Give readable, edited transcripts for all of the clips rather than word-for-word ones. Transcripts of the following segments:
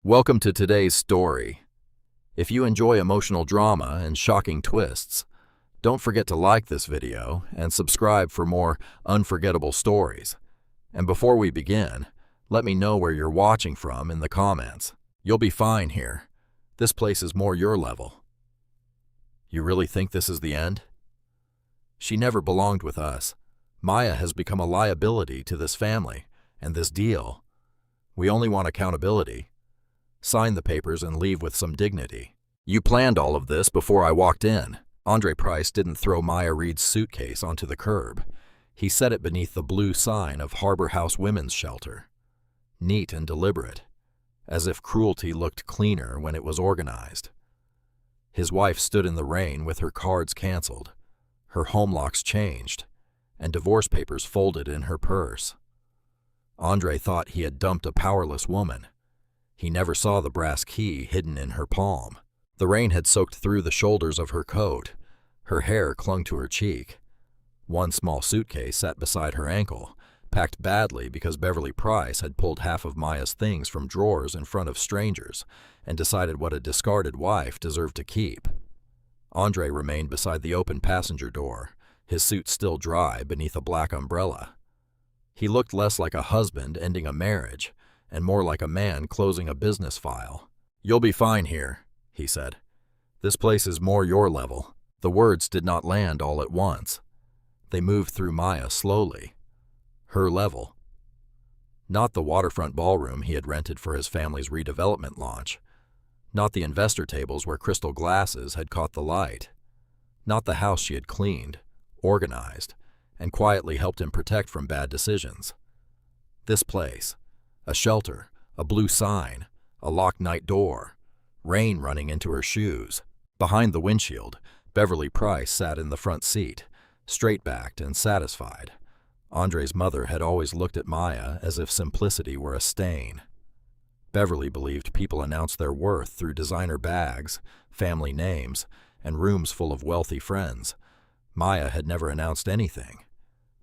Welcome to today's story. If you enjoy emotional drama and shocking twists, don't forget to like this video and subscribe for more unforgettable stories. And before we begin, let me know where you're watching from in the comments. You'll be fine here. This place is more your level. You really think this is the end? She never belonged with us. Maya has become a liability to this family and this deal. We only want accountability. Sign the papers and leave with some dignity. You planned all of this before I walked in. Andre Price didn't throw Maya Reed's suitcase onto the curb. He set it beneath the blue sign of Harbor House Women's Shelter. Neat and deliberate, as if cruelty looked cleaner when it was organized. His wife stood in the rain with her cards canceled, her home locks changed, and divorce papers folded in her purse. Andre thought he had dumped a powerless woman. He never saw the brass key hidden in her palm. The rain had soaked through the shoulders of her coat. Her hair clung to her cheek. One small suitcase sat beside her ankle, packed badly because Beverly Price had pulled half of Maya's things from drawers in front of strangers and decided what a discarded wife deserved to keep. Andre remained beside the open passenger door, his suit still dry beneath a black umbrella. He looked less like a husband ending a marriage and more like a man closing a business file. "You'll be fine here," he said. "This place is more your level." The words did not land all at once. They moved through Maya slowly. Her level. Not the waterfront ballroom he had rented for his family's redevelopment launch. Not the investor tables where crystal glasses had caught the light. Not the house she had cleaned, organized, and quietly helped him protect from bad decisions. This place. A shelter, a blue sign, a locked night door, rain running into her shoes. Behind the windshield, Beverly Price sat in the front seat, straight-backed and satisfied. Andre's mother had always looked at Maya as if simplicity were a stain. Beverly believed people announced their worth through designer bags, family names, and rooms full of wealthy friends. Maya had never announced anything.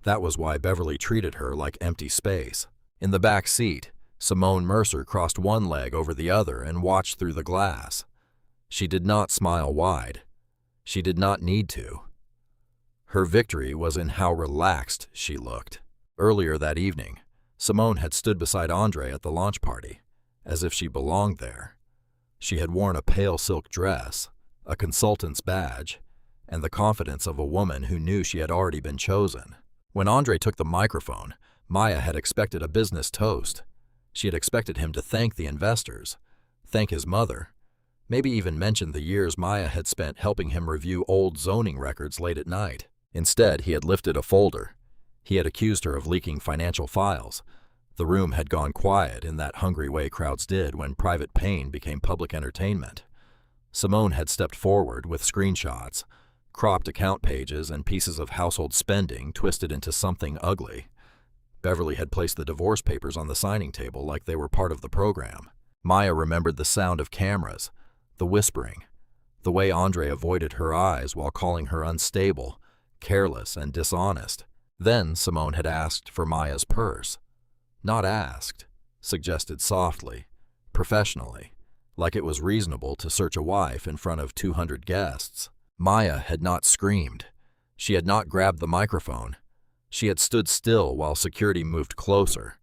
That was why Beverly treated her like empty space. In the back seat, Simone Mercer crossed one leg over the other and watched through the glass. She did not smile wide. She did not need to. Her victory was in how relaxed she looked. Earlier that evening, Simone had stood beside Andre at the launch party, as if she belonged there. She had worn a pale silk dress, a consultant's badge, and the confidence of a woman who knew she had already been chosen. When Andre took the microphone, Maya had expected a business toast. She had expected him to thank the investors, thank his mother, maybe even mention the years Maya had spent helping him review old zoning records late at night. Instead, he had lifted a folder. He had accused her of leaking financial files. The room had gone quiet in that hungry way crowds did when private pain became public entertainment. Simone had stepped forward with screenshots, cropped account pages, and pieces of household spending twisted into something ugly. Beverly had placed the divorce papers on the signing table like they were part of the program. Maya remembered the sound of cameras, the whispering, the way Andre avoided her eyes while calling her unstable, careless, and dishonest. Then Simone had asked for Maya's purse. Not asked, suggested softly, professionally, like it was reasonable to search a wife in front of 200 guests. Maya had not screamed. She had not grabbed the microphone. She had stood still while security moved closer,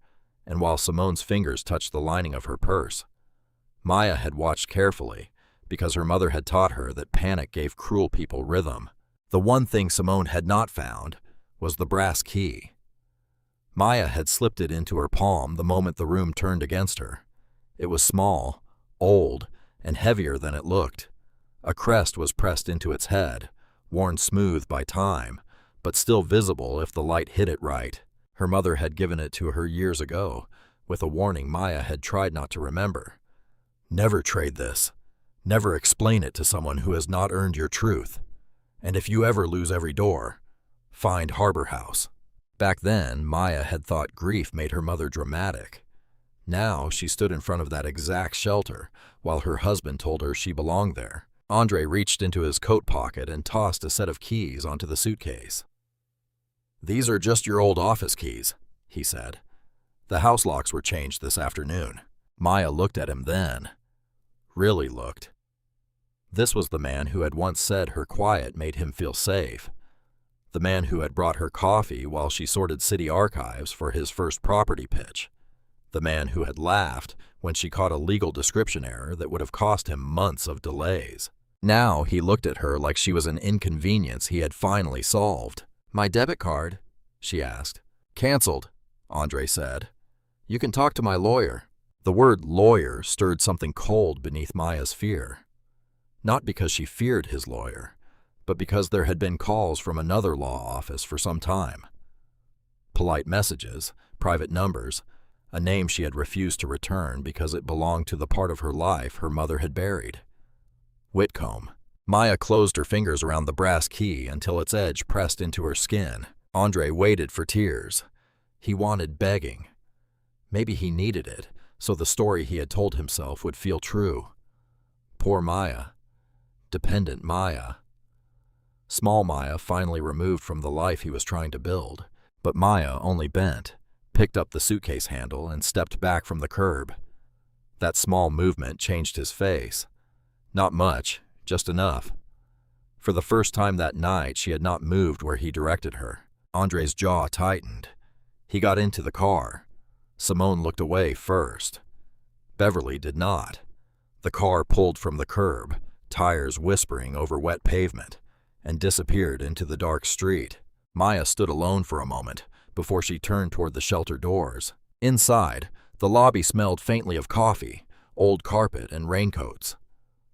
and while Simone's fingers touched the lining of her purse. Maya had watched carefully, because her mother had taught her that panic gave cruel people rhythm. The one thing Simone had not found was the brass key. Maya had slipped it into her palm the moment the room turned against her. It was small, old, and heavier than it looked. A crest was pressed into its head, worn smooth by time, but still visible if the light hit it right. Her mother had given it to her years ago, with a warning Maya had tried not to remember. "Never trade this. Never explain it to someone who has not earned your truth. And if you ever lose every door, find Harbor House." Back then, Maya had thought grief made her mother dramatic. Now she stood in front of that exact shelter while her husband told her she belonged there. Andre reached into his coat pocket and tossed a set of keys onto the suitcase. "These are just your old office keys," he said. "The house locks were changed this afternoon." Maya looked at him then. Really looked. This was the man who had once said her quiet made him feel safe. The man who had brought her coffee while she sorted city archives for his first property pitch. The man who had laughed when she caught a legal description error that would have cost him months of delays. Now he looked at her like she was an inconvenience he had finally solved. "My debit card?" she asked. "Canceled," Andre said. "You can talk to my lawyer." The word lawyer stirred something cold beneath Maya's fear. Not because she feared his lawyer, but because there had been calls from another law office for some time. Polite messages, private numbers, a name she had refused to return because it belonged to the part of her life her mother had buried. Whitcomb. Maya closed her fingers around the brass key until its edge pressed into her skin. Andre waited for tears. He wanted begging. Maybe he needed it, so the story he had told himself would feel true. Poor Maya. Dependent Maya. Small Maya finally removed from the life he was trying to build, but Maya only bent, picked up the suitcase handle, and stepped back from the curb. That small movement changed his face. Not much, just enough. For the first time that night, she had not moved where he directed her. Andre's jaw tightened. He got into the car. Simone looked away first. Beverly did not. The car pulled from the curb, tires whispering over wet pavement, and disappeared into the dark street. Maya stood alone for a moment before she turned toward the shelter doors. Inside, the lobby smelled faintly of coffee, old carpet, and raincoats.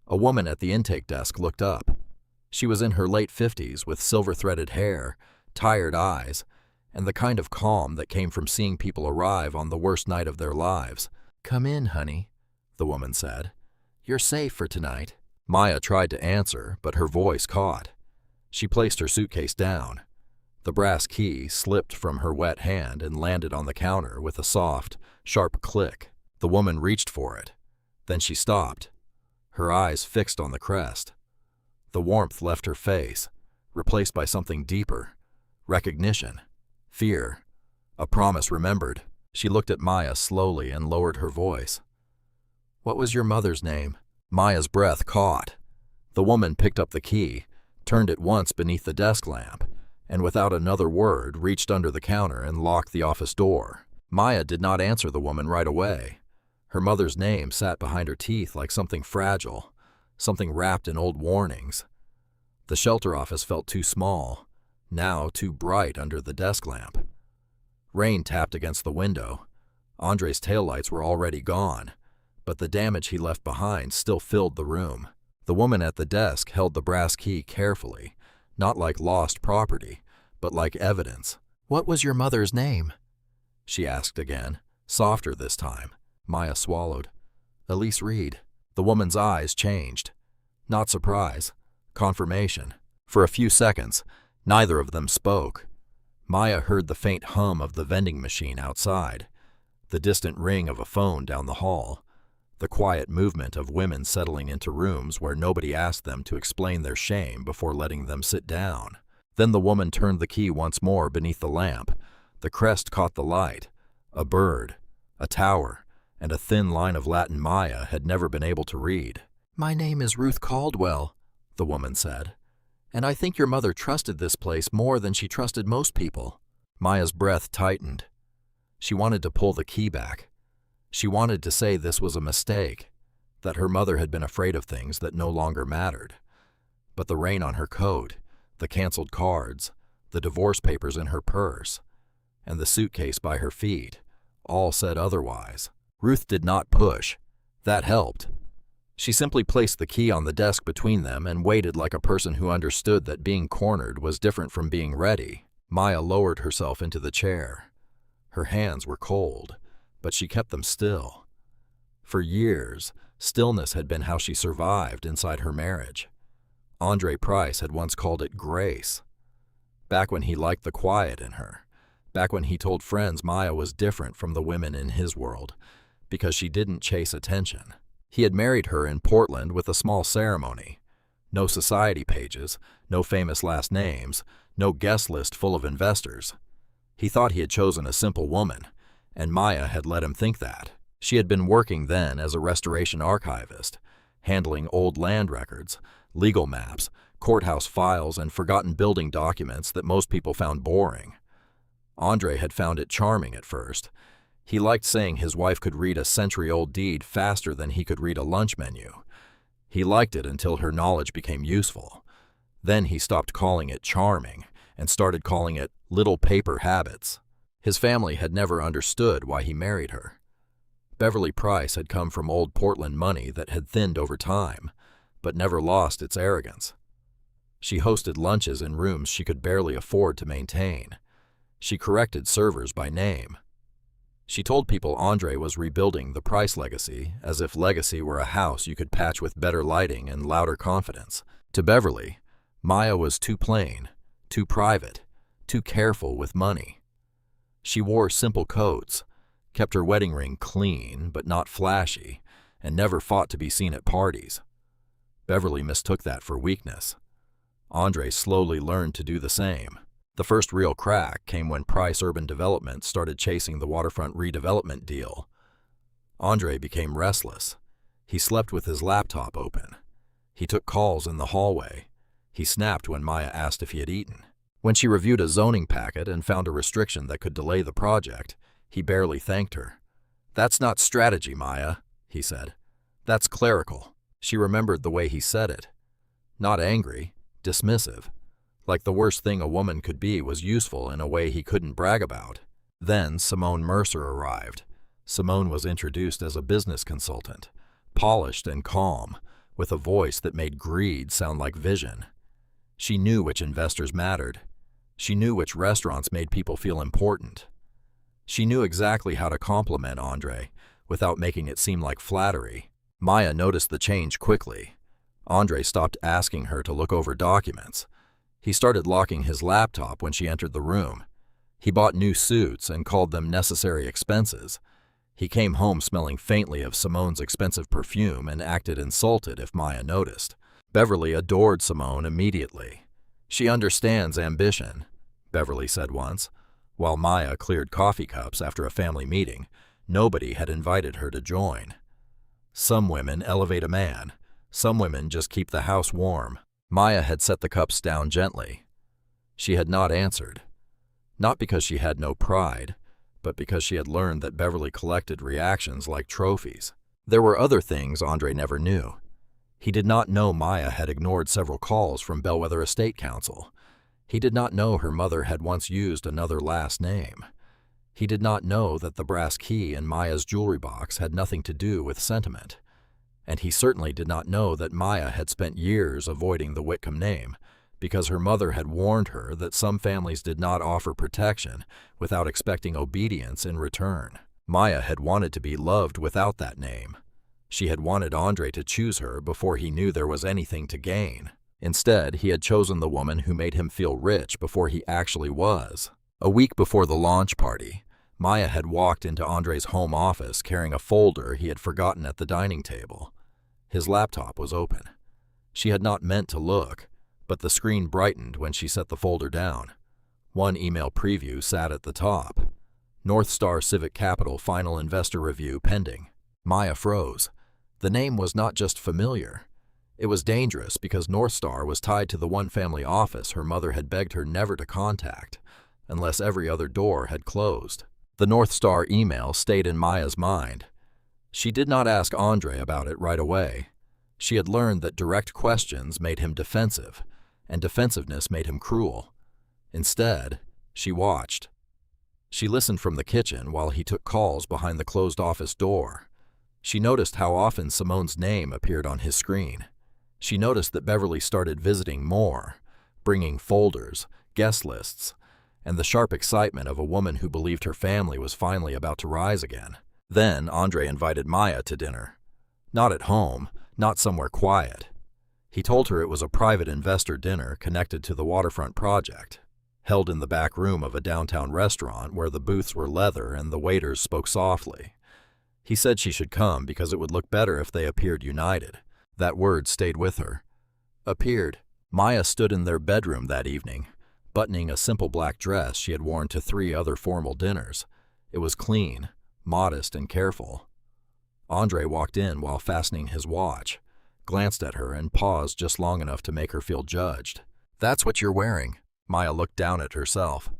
A woman at the intake desk looked up. She was in her late 50s with silver-threaded hair, tired eyes, and the kind of calm that came from seeing people arrive on the worst night of their lives. "Come in, honey," the woman said. "You're safe for tonight." Maya tried to answer, but her voice caught. She placed her suitcase down. The brass key slipped from her wet hand and landed on the counter with a soft, sharp click. The woman reached for it. Then she stopped, her eyes fixed on the crest. The warmth left her face, replaced by something deeper. Recognition. Fear. A promise remembered. She looked at Maya slowly and lowered her voice. "What was your mother's name?" Maya's breath caught. The woman picked up the key, turned it once beneath the desk lamp, and without another word reached under the counter and locked the office door. Maya did not answer the woman right away. Her mother's name sat behind her teeth like something fragile, something wrapped in old warnings. The shelter office felt too small, now too bright under the desk lamp. Rain tapped against the window. Andre's taillights were already gone, but the damage he left behind still filled the room. The woman at the desk held the brass key carefully, not like lost property, but like evidence. "What was your mother's name?" she asked again, softer this time. Maya swallowed. "Elise Reed." The woman's eyes changed. Not surprise, confirmation. For a few seconds, neither of them spoke. Maya heard the faint hum of the vending machine outside, the distant ring of a phone down the hall, the quiet movement of women settling into rooms where nobody asked them to explain their shame before letting them sit down. Then the woman turned the key once more beneath the lamp. The crest caught the light. A bird, a tower, and a thin line of Latin Maya had never been able to read. "My name is Ruth Caldwell," the woman said, "and I think your mother trusted this place more than she trusted most people." Maya's breath tightened. She wanted to pull the key back. She wanted to say this was a mistake, that her mother had been afraid of things that no longer mattered. But the rain on her coat, the canceled cards, the divorce papers in her purse, and the suitcase by her feet, all said otherwise. Ruth did not push. That helped. She simply placed the key on the desk between them and waited like a person who understood that being cornered was different from being ready. Maya lowered herself into the chair. Her hands were cold, but she kept them still. For years, stillness had been how she survived inside her marriage. Andre Price had once called it grace. Back when he liked the quiet in her, back when he told friends Maya was different from the women in his world, because she didn't chase attention. He had married her in Portland with a small ceremony. No society pages, no famous last names, no guest list full of investors. He thought he had chosen a simple woman, and Maya had let him think that. She had been working then as a restoration archivist, handling old land records, legal maps, courthouse files, and forgotten building documents that most people found boring. Andre had found it charming at first. He liked saying his wife could read a century-old deed faster than he could read a lunch menu. He liked it until her knowledge became useful. Then he stopped calling it charming and started calling it little paper habits. His family had never understood why he married her. Beverly Price had come from old Portland money that had thinned over time, but never lost its arrogance. She hosted lunches in rooms she could barely afford to maintain. She corrected servers by name. She told people Andre was rebuilding the Price legacy as if legacy were a house you could patch with better lighting and louder confidence. To Beverly, Maya was too plain, too private, too careful with money. She wore simple coats, kept her wedding ring clean but not flashy, and never fought to be seen at parties. Beverly mistook that for weakness. Andre slowly learned to do the same. The first real crack came when Price Urban Development started chasing the waterfront redevelopment deal. Andre became restless. He slept with his laptop open. He took calls in the hallway. He snapped when Maya asked if he had eaten. When she reviewed a zoning packet and found a restriction that could delay the project, he barely thanked her. "That's not strategy, Maya," he said. "That's clerical." She remembered the way he said it. Not angry, dismissive. Like the worst thing a woman could be was useful in a way he couldn't brag about. Then Simone Mercer arrived. Simone was introduced as a business consultant, polished and calm, with a voice that made greed sound like vision. She knew which investors mattered. She knew which restaurants made people feel important. She knew exactly how to compliment Andre without making it seem like flattery. Maya noticed the change quickly. Andre stopped asking her to look over documents. He started locking his laptop when she entered the room. He bought new suits and called them necessary expenses. He came home smelling faintly of Simone's expensive perfume and acted insulted if Maya noticed. Beverly adored Simone immediately. "She understands ambition," Beverly said once. While Maya cleared coffee cups after a family meeting, nobody had invited her to join. Some women elevate a man. Some women just keep the house warm. Maya had set the cups down gently. She had not answered. Not because she had no pride, but because she had learned that Beverly collected reactions like trophies. There were other things Andre never knew. He did not know Maya had ignored several calls from Bellwether Estate Council. He did not know her mother had once used another last name. He did not know that the brass key in Maya's jewelry box had nothing to do with sentiment. And he certainly did not know that Maya had spent years avoiding the Whitcomb name because her mother had warned her that some families did not offer protection without expecting obedience in return. Maya had wanted to be loved without that name. She had wanted Andre to choose her before he knew there was anything to gain. Instead, he had chosen the woman who made him feel rich before he actually was. A week before the launch party, Maya had walked into Andre's home office carrying a folder he had forgotten at the dining table. His laptop was open. She had not meant to look, but the screen brightened when she set the folder down. One email preview sat at the top. North Star Civic Capital Final Investor Review pending. Maya froze. The name was not just familiar. It was dangerous because North Star was tied to the one family office her mother had begged her never to contact, unless every other door had closed. The North Star email stayed in Maya's mind. She did not ask Andre about it right away. She had learned that direct questions made him defensive, and defensiveness made him cruel. Instead, she watched. She listened from the kitchen while he took calls behind the closed office door. She noticed how often Simone's name appeared on his screen. She noticed that Beverly started visiting more, bringing folders, guest lists, and the sharp excitement of a woman who believed her family was finally about to rise again. Then Andre invited Maya to dinner. Not at home, not somewhere quiet. He told her it was a private investor dinner connected to the waterfront project, held in the back room of a downtown restaurant where the booths were leather and the waiters spoke softly. He said she should come because it would look better if they appeared united. That word stayed with her. Appeared. Maya stood in their bedroom that evening, buttoning a simple black dress she had worn to 3 other formal dinners. It was clean, modest, and careful. Andre walked in while fastening his watch, glanced at her and paused just long enough to make her feel judged. "That's what you're wearing." Maya looked down at herself.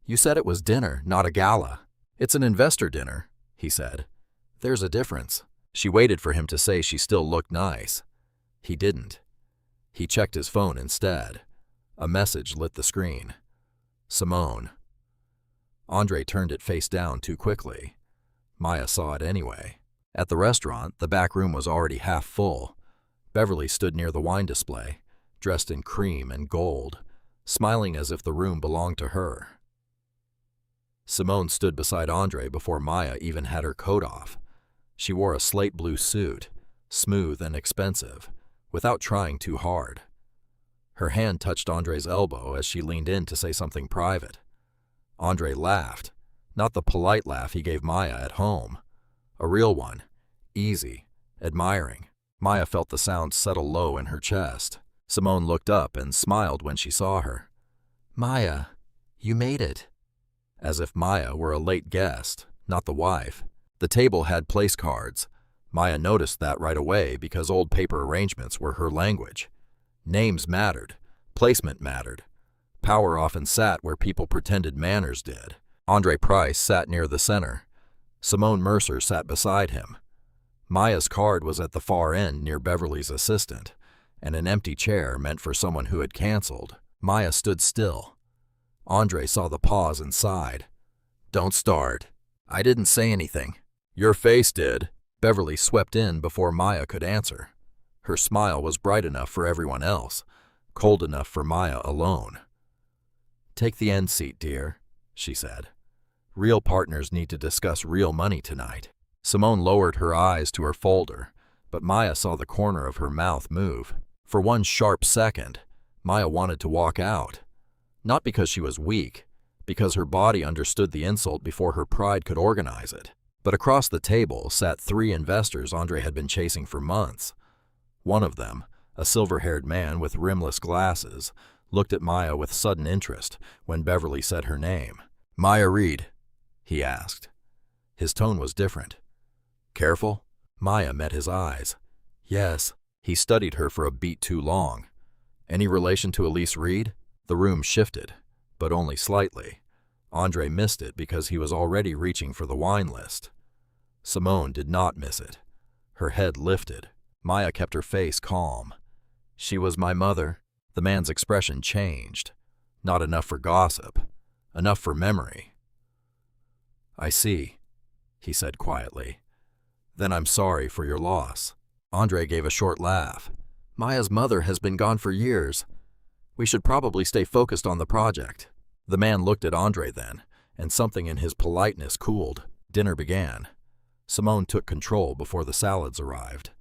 "You said it was dinner, not a gala." "It's an investor dinner," he said. "There's a difference." She waited for him to say she still looked nice. He didn't. He checked his phone instead. A message lit the screen. Simone. Andre turned it face down too quickly. Maya saw it anyway. At the restaurant, the back room was already half full. Beverly stood near the wine display, dressed in cream and gold, smiling as if the room belonged to her. Simone stood beside Andre before Maya even had her coat off. She wore a slate blue suit, smooth and expensive, without trying too hard. Her hand touched Andre's elbow as she leaned in to say something private. Andre laughed, not the polite laugh he gave Maya at home. A real one, easy, admiring. Maya felt the sound settle low in her chest. Simone looked up and smiled when she saw her. "Maya, you made it." As if Maya were a late guest, not the wife. The table had place cards. Maya noticed that right away because old paper arrangements were her language. Names mattered. Placement mattered. Power often sat where people pretended manners did. Andre Price sat near the center. Simone Mercer sat beside him. Maya's card was at the far end near Beverly's assistant, and an empty chair meant for someone who had canceled. Maya stood still. Andre saw the pause and sighed. "Don't start." "I didn't say anything." "Your face did." Beverly swept in before Maya could answer. Her smile was bright enough for everyone else, cold enough for Maya alone. "Take the end seat, dear," she said. "Real partners need to discuss real money tonight." Simone lowered her eyes to her folder, but Maya saw the corner of her mouth move. For one sharp second, Maya wanted to walk out. Not because she was weak, because her body understood the insult before her pride could organize it. But across the table sat 3 investors Andre had been chasing for months. One of them, a silver-haired man with rimless glasses, looked at Maya with sudden interest when Beverly said her name. "Maya Reed?" he asked. His tone was different. "Careful?" Maya met his eyes. "Yes." He studied her for a beat too long. "Any relation to Elise Reed?" The room shifted, but only slightly. Andre missed it because he was already reaching for the wine list. Simone did not miss it. Her head lifted. Maya kept her face calm. "She was my mother." The man's expression changed. Not enough for gossip. Enough for memory. "I see," he said quietly. "Then I'm sorry for your loss." Andre gave a short laugh. "Maya's mother has been gone for years. We should probably stay focused on the project." The man looked at Andre then, and something in his politeness cooled. Dinner began. Simone took control before the salads arrived.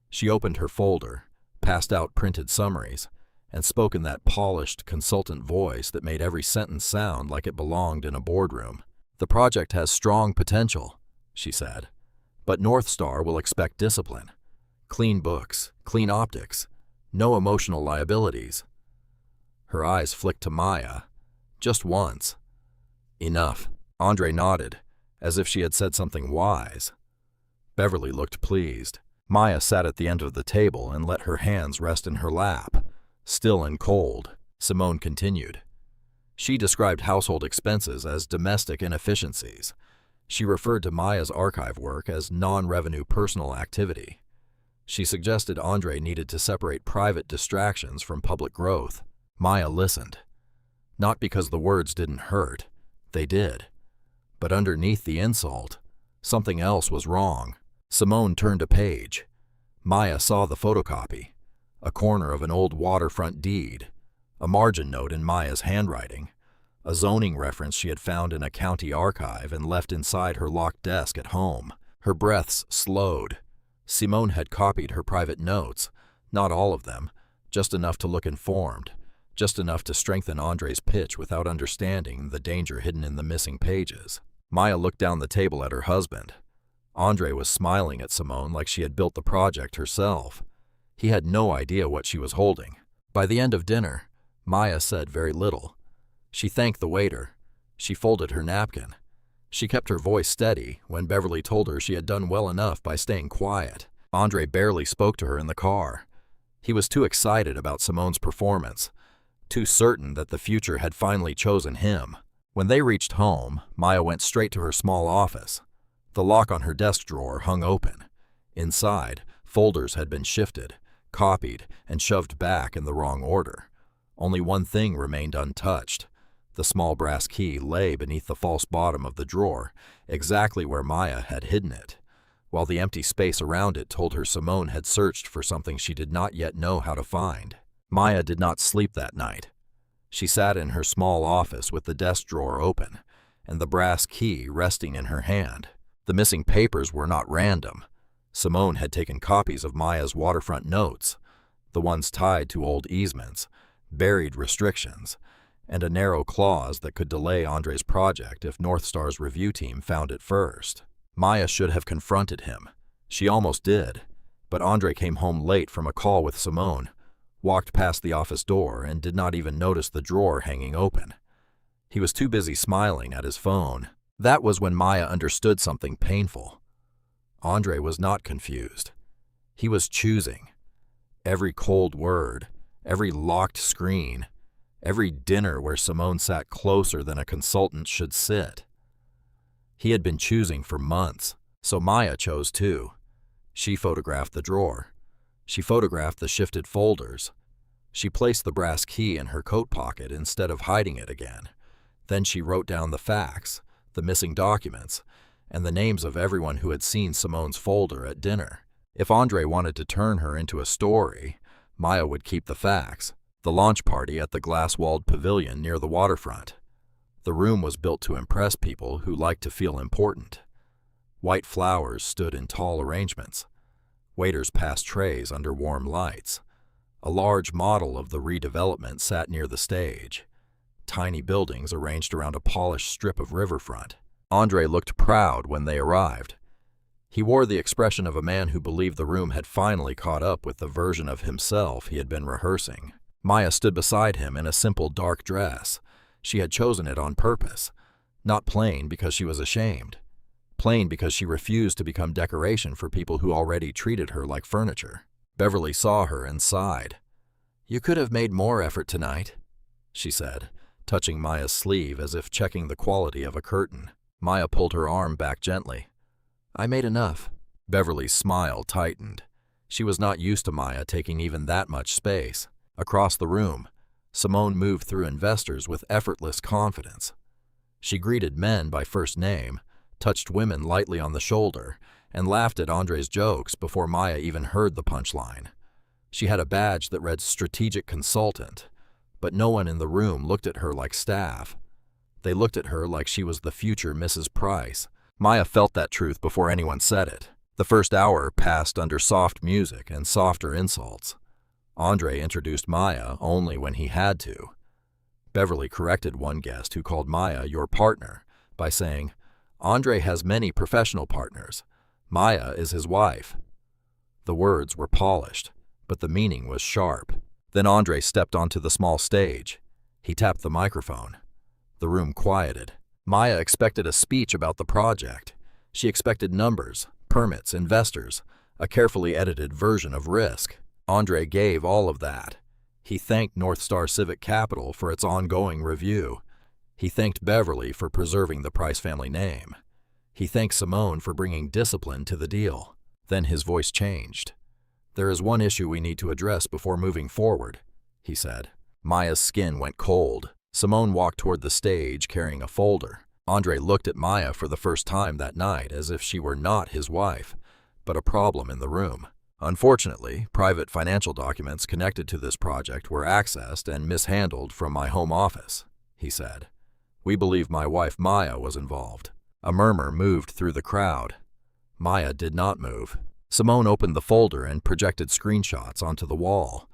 She opened her folder, passed out printed summaries, and spoke in that polished, consultant voice that made every sentence sound like it belonged in a boardroom. "The project has strong potential," she said, "but North Star will expect discipline. Clean books, clean optics, no emotional liabilities." Her eyes flicked to Maya. Just once. "Enough." Andre nodded, as if she had said something wise. Beverly looked pleased. Maya sat at the end of the table and let her hands rest in her lap, still and cold. Simone continued. She described household expenses as domestic inefficiencies. She referred to Maya's archive work as non-revenue personal activity. She suggested Andre needed to separate private distractions from public growth. Maya listened. Not because the words didn't hurt. They did. But underneath the insult, something else was wrong. Simone turned a page. Maya saw the photocopy, a corner of an old waterfront deed, a margin note in Maya's handwriting, a zoning reference she had found in a county archive and left inside her locked desk at home. Her breaths slowed. Simone had copied her private notes, not all of them, just enough to look informed, just enough to strengthen Andre's pitch without understanding the danger hidden in the missing pages. Maya looked down the table at her husband. Andre was smiling at Simone like she had built the project herself. He had no idea what she was holding. By the end of dinner, Maya said very little. She thanked the waiter. She folded her napkin. She kept her voice steady when Beverly told her she had done well enough by staying quiet. Andre barely spoke to her in the car. He was too excited about Simone's performance, too certain that the future had finally chosen him. When they reached home, Maya went straight to her small office. The lock on her desk drawer hung open. Inside, folders had been shifted, copied, and shoved back in the wrong order. Only one thing remained untouched. The small brass key lay beneath the false bottom of the drawer, exactly where Maya had hidden it, while the empty space around it told her Simone had searched for something she did not yet know how to find. Maya did not sleep that night. She sat in her small office with the desk drawer open and the brass key resting in her hand. The missing papers were not random. Simone had taken copies of Maya's waterfront notes, the ones tied to old easements, buried restrictions, and a narrow clause that could delay Andre's project if North Star's review team found it first. Maya should have confronted him. She almost did, but Andre came home late from a call with Simone, walked past the office door, and did not even notice the drawer hanging open. He was too busy smiling at his phone. That was when Maya understood something painful. Andre was not confused. He was choosing. Every cold word, every locked screen, every dinner where Simone sat closer than a consultant should sit. He had been choosing for months, so Maya chose too. She photographed the drawer. She photographed the shifted folders. She placed the brass key in her coat pocket instead of hiding it again. Then she wrote down the facts, the missing documents, and the names of everyone who had seen Simone's folder at dinner. If Andre wanted to turn her into a story, Maya would keep the facts. The launch party at the glass-walled pavilion near the waterfront. The room was built to impress people who liked to feel important. White flowers stood in tall arrangements. Waiters passed trays under warm lights. A large model of the redevelopment sat near the stage. Tiny buildings arranged around a polished strip of riverfront. Andre looked proud when they arrived. He wore the expression of a man who believed the room had finally caught up with the version of himself he had been rehearsing. Maya stood beside him in a simple dark dress. She had chosen it on purpose, not plain because she was ashamed, plain because she refused to become decoration for people who already treated her like furniture. Beverly saw her and sighed. "You could have made more effort tonight," she said, touching Maya's sleeve as if checking the quality of a curtain. Maya pulled her arm back gently. "I made enough." Beverly's smile tightened. She was not used to Maya taking even that much space. Across the room, Simone moved through investors with effortless confidence. She greeted men by first name, touched women lightly on the shoulder, and laughed at Andre's jokes before Maya even heard the punchline. She had a badge that read Strategic Consultant, but no one in the room looked at her like staff. They looked at her like she was the future Mrs. Price. Maya felt that truth before anyone said it. The first hour passed under soft music and softer insults. Andre introduced Maya only when he had to. Beverly corrected one guest who called Maya your partner by saying, "Andre has many professional partners. Maya is his wife." The words were polished, but the meaning was sharp. Then Andre stepped onto the small stage. He tapped the microphone. The room quieted. Maya expected a speech about the project. She expected numbers, permits, investors, a carefully edited version of risk. Andre gave all of that. He thanked North Star Civic Capital for its ongoing review. He thanked Beverly for preserving the Price family name. He thanked Simone for bringing discipline to the deal. Then his voice changed. "There is one issue we need to address before moving forward," he said. Maya's skin went cold. Simone walked toward the stage carrying a folder. Andre looked at Maya for the first time that night as if she were not his wife, but a problem in the room. "Unfortunately, private financial documents connected to this project were accessed and mishandled from my home office," he said. "We believe my wife Maya was involved." A murmur moved through the crowd. Maya did not move. Simone opened the folder and projected screenshots onto the wall.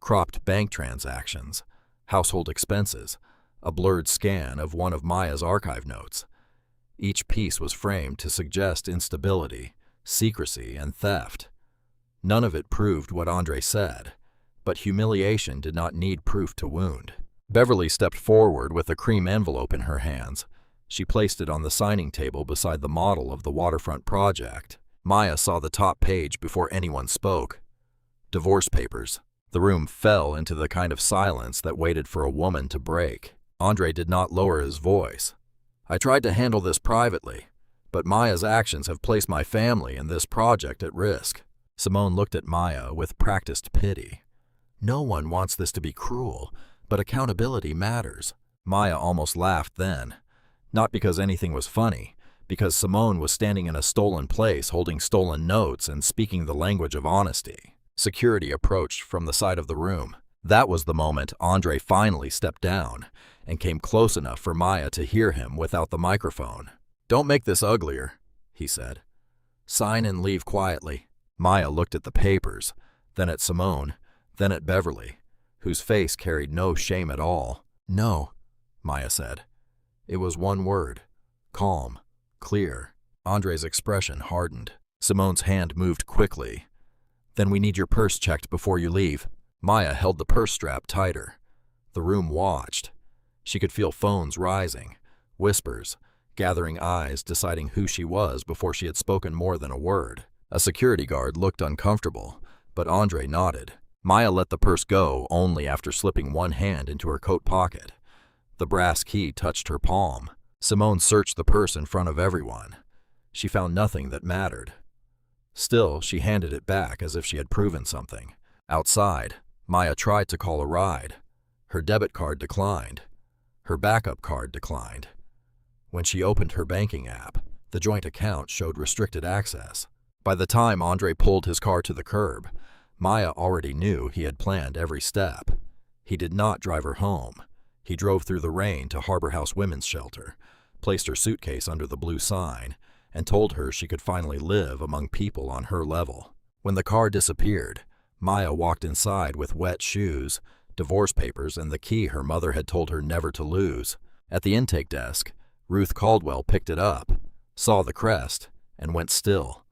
Cropped bank transactions, household expenses, a blurred scan of one of Maya's archive notes. Each piece was framed to suggest instability, secrecy, and theft. None of it proved what Andre said, but humiliation did not need proof to wound. Beverly stepped forward with a cream envelope in her hands. She placed it on the signing table beside the model of the waterfront project. Maya saw the top page before anyone spoke. Divorce papers. The room fell into the kind of silence that waited for a woman to break. Andre did not lower his voice. I tried to handle this privately, but Maya's actions have placed my family and this project at risk. Simone looked at Maya with practiced pity. No one wants this to be cruel, but accountability matters. Maya almost laughed then, not because anything was funny, because Simone was standing in a stolen place holding stolen notes and speaking the language of honesty. Security approached from the side of the room. That was the moment Andre finally stepped down and came close enough for Maya to hear him without the microphone. "Don't make this uglier," he said. "Sign and leave quietly." Maya looked at the papers, then at Simone, then at Beverly, whose face carried no shame at all. "No," Maya said. It was one word. Calm. Clear. Andre's expression hardened. Simone's hand moved quickly. "Then we need your purse checked before you leave." Maya held the purse strap tighter. The room watched. She could feel phones rising, whispers, gathering eyes deciding who she was before she had spoken more than a word. A security guard looked uncomfortable, but Andre nodded. Maya let the purse go only after slipping one hand into her coat pocket. The brass key touched her palm. Simone searched the purse in front of everyone. She found nothing that mattered. Still, she handed it back as if she had proven something. Outside, Maya tried to call a ride. Her debit card declined. Her backup card declined. When she opened her banking app, the joint account showed restricted access. By the time Andre pulled his car to the curb, Maya already knew he had planned every step. He did not drive her home. He drove through the rain to Harbor House Women's Shelter, placed her suitcase under the blue sign, and told her she could finally live among people on her level. When the car disappeared, Maya walked inside with wet shoes, divorce papers, and the key her mother had told her never to lose. At the intake desk, Ruth Caldwell picked it up, saw the crest, and went still.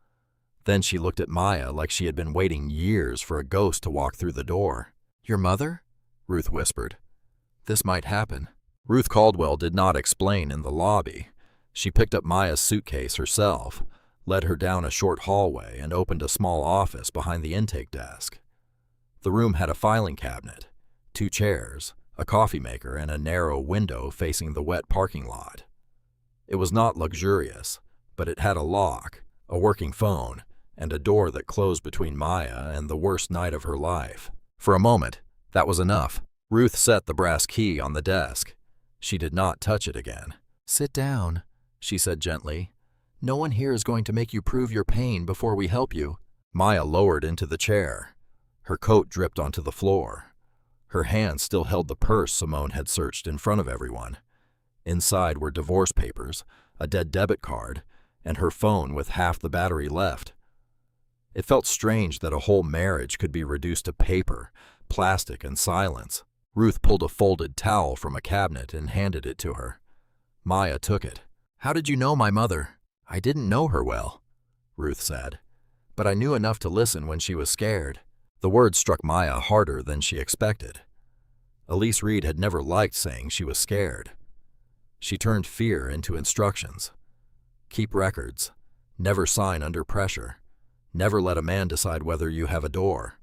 Then she looked at Maya like she had been waiting years for a ghost to walk through the door. "Your mother?" Ruth whispered. "This might happen." Ruth Caldwell did not explain in the lobby. She picked up Maya's suitcase herself, led her down a short hallway, and opened a small office behind the intake desk. The room had a filing cabinet, 2 chairs, a coffee maker, and a narrow window facing the wet parking lot. It was not luxurious, but it had a lock, a working phone, and a door that closed between Maya and the worst night of her life. For a moment, that was enough. Ruth set the brass key on the desk. She did not touch it again. "Sit down," she said gently. "No one here is going to make you prove your pain before we help you." Maya lowered into the chair. Her coat dripped onto the floor. Her hand still held the purse Simone had searched in front of everyone. Inside were divorce papers, a dead debit card, and her phone with half the battery left. It felt strange that a whole marriage could be reduced to paper, plastic, and silence. Ruth pulled a folded towel from a cabinet and handed it to her. Maya took it. "How did you know my mother?" "I didn't know her well," Ruth said, "but I knew enough to listen when she was scared." The words struck Maya harder than she expected. Elise Reed had never liked saying she was scared. She turned fear into instructions. Keep records. Never sign under pressure. Never let a man decide whether you have a door.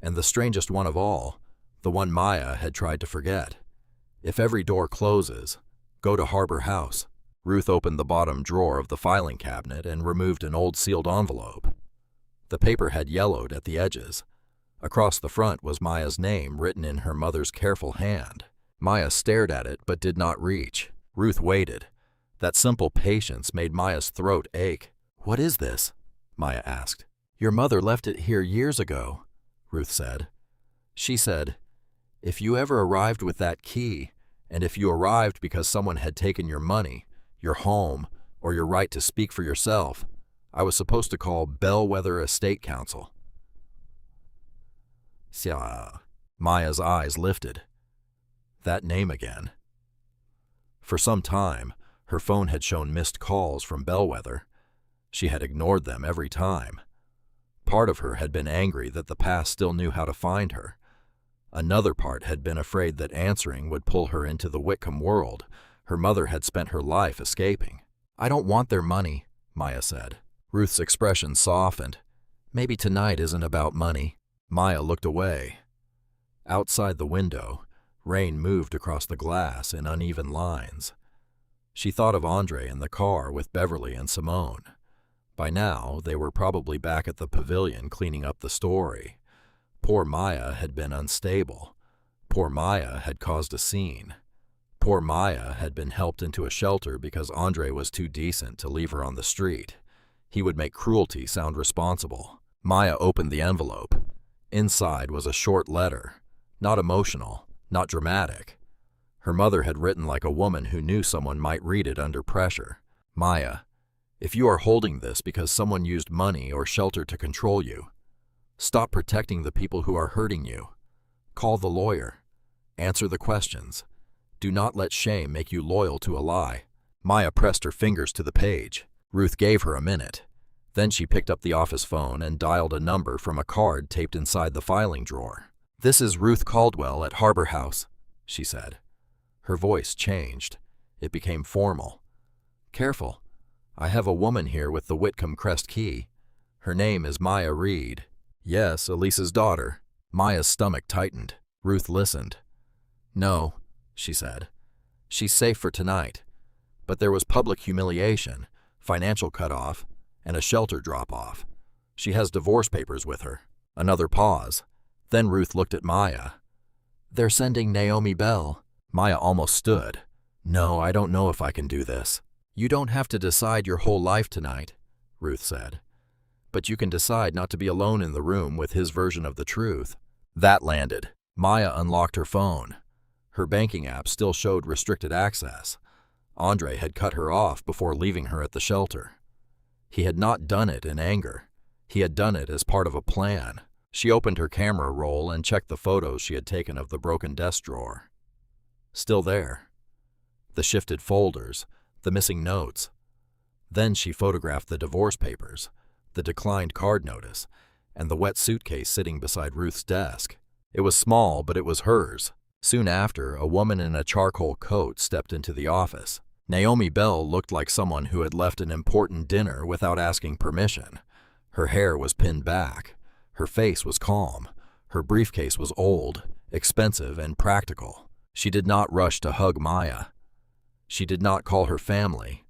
And the strangest one of all, the one Maya had tried to forget. If every door closes, go to Harbor House. Ruth opened the bottom drawer of the filing cabinet and removed an old sealed envelope. The paper had yellowed at the edges. Across the front was Maya's name written in her mother's careful hand. Maya stared at it but did not reach. Ruth waited. That simple patience made Maya's throat ache. "What is this?" Maya asked. "Your mother left it here years ago," Ruth said. "She said, if you ever arrived with that key, and if you arrived because someone had taken your money, your home, or your right to speak for yourself, I was supposed to call Bellwether Estate Council." Maya's eyes lifted. That name again. For some time, her phone had shown missed calls from Bellwether. She had ignored them every time. Part of her had been angry that the past still knew how to find her. Another part had been afraid that answering would pull her into the Whitcomb world, Her mother had spent her life escaping. "I don't want their money," Maya said. Ruth's expression softened. "Maybe tonight isn't about money." Maya looked away. Outside the window, rain moved across the glass in uneven lines. She thought of Andre in the car with Beverly and Simone. By now, they were probably back at the pavilion cleaning up the story. Poor Maya had been unstable. Poor Maya had caused a scene. Poor Maya had been helped into a shelter because Andre was too decent to leave her on the street. He would make cruelty sound responsible. Maya opened the envelope. Inside was a short letter. Not emotional, not dramatic. Her mother had written like a woman who knew someone might read it under pressure. "Maya, if you are holding this because someone used money or shelter to control you, stop protecting the people who are hurting you. Call the lawyer. Answer the questions. Do not let shame make you loyal to a lie." Maya pressed her fingers to the page. Ruth gave her a minute. Then she picked up the office phone and dialed a number from a card taped inside the filing drawer. "This is Ruth Caldwell at Harbor House," she said. Her voice changed. It became formal. "Careful. I have a woman here with the Whitcomb crest key. Her name is Maya Reed." "Yes, Elisa's daughter." Maya's stomach tightened. Ruth listened. "No," she said. "She's safe for tonight. But there was public humiliation, financial cutoff, and a shelter drop-off. She has divorce papers with her." Another pause. Then Ruth looked at Maya. "They're sending Naomi Bell." Maya almost stood. "No, I don't know if I can do this." "You don't have to decide your whole life tonight," Ruth said. "But you can decide not to be alone in the room with his version of the truth." That landed. Maya unlocked her phone. Her banking app still showed restricted access. Andre had cut her off before leaving her at the shelter. He had not done it in anger. He had done it as part of a plan. She opened her camera roll and checked the photos she had taken of the broken desk drawer. Still there. The shifted folders, the missing notes. Then she photographed the divorce papers, the declined card notice, and the wet suitcase sitting beside Ruth's desk. It was small, but it was hers. Soon after, a woman in a charcoal coat stepped into the office. Naomi Bell looked like someone who had left an important dinner without asking permission. Her hair was pinned back. Her face was calm. Her briefcase was old, expensive, and practical. She did not rush to hug Maya. She did not call her family.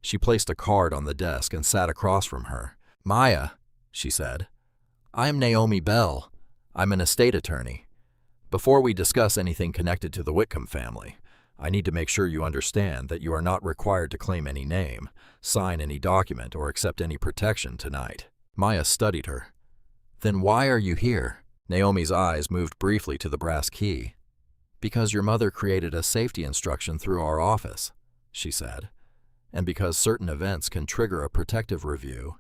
She placed a card on the desk and sat across from her. "Maya," she said, "I am Naomi Bell. I'm an estate attorney. Before we discuss anything connected to the Whitcomb family, I need to make sure you understand that you are not required to claim any name, sign any document, or accept any protection tonight." Maya studied her. "Then why are you here?" Naomi's eyes moved briefly to the brass key. "Because your mother created a safety instruction through our office," she said, "and because certain events can trigger a protective review.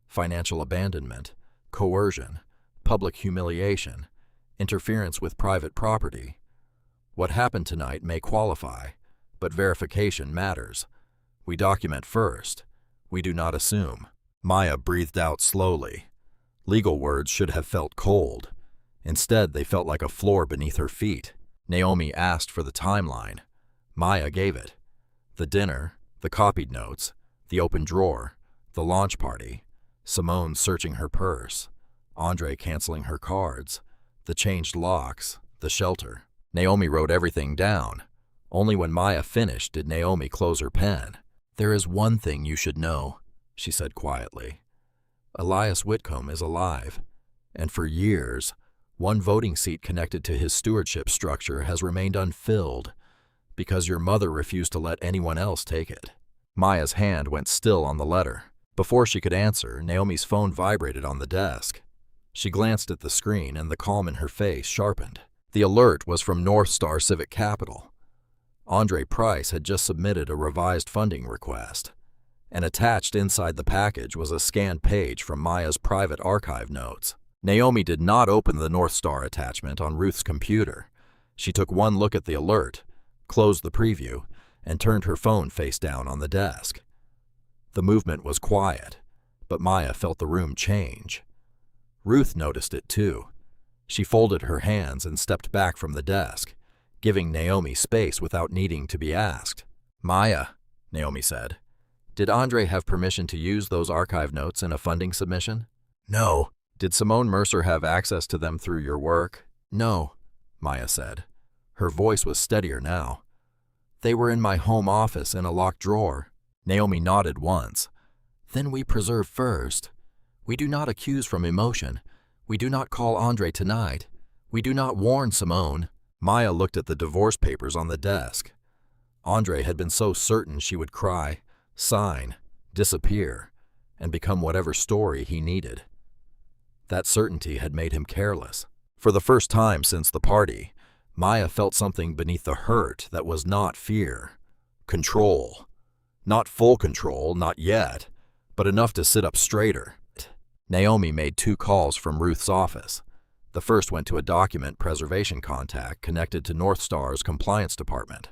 Financial abandonment, coercion, public humiliation, interference with private property. What happened tonight may qualify, but verification matters. We document first. We do not assume." Maya breathed out slowly. Legal words should have felt cold. Instead, they felt like a floor beneath her feet. Naomi asked for the timeline. Maya gave it. The dinner, the copied notes, the open drawer, the launch party, Simone searching her purse, Andre canceling her cards, the changed locks, the shelter. Naomi wrote everything down. Only when Maya finished did Naomi close her pen. "There is one thing you should know," she said quietly. "Elias Whitcomb is alive, and for years, one voting seat connected to his stewardship structure has remained unfilled because your mother refused to let anyone else take it." Maya's hand went still on the letter. Before she could answer, Naomi's phone vibrated on the desk. She glanced at the screen and the calm in her face sharpened. The alert was from North Star Civic Capital. Andre Price had just submitted a revised funding request, and attached inside the package was a scanned page from Maya's private archive notes. Naomi did not open the North Star attachment on Ruth's computer. She took one look at the alert, closed the preview, and turned her phone face down on the desk. The movement was quiet, but Maya felt the room change. Ruth noticed it too. She folded her hands and stepped back from the desk, giving Naomi space without needing to be asked. "Maya," Naomi said, "did Andre have permission to use those archive notes in a funding submission?" "No." "Did Simone Mercer have access to them through your work?" "No," Maya said. Her voice was steadier now. "They were in my home office in a locked drawer." Naomi nodded once. "Then we preserve first. We do not accuse from emotion. We do not call Andre tonight. We do not warn Simone." Maya looked at the divorce papers on the desk. Andre had been so certain she would cry, sign, disappear, and become whatever story he needed. That certainty had made him careless. For the first time since the party, Maya felt something beneath the hurt that was not fear. Control. Not full control, not yet, but enough to sit up straighter. Naomi made 2 calls from Ruth's office. The first went to a document preservation contact connected to North Star's compliance department.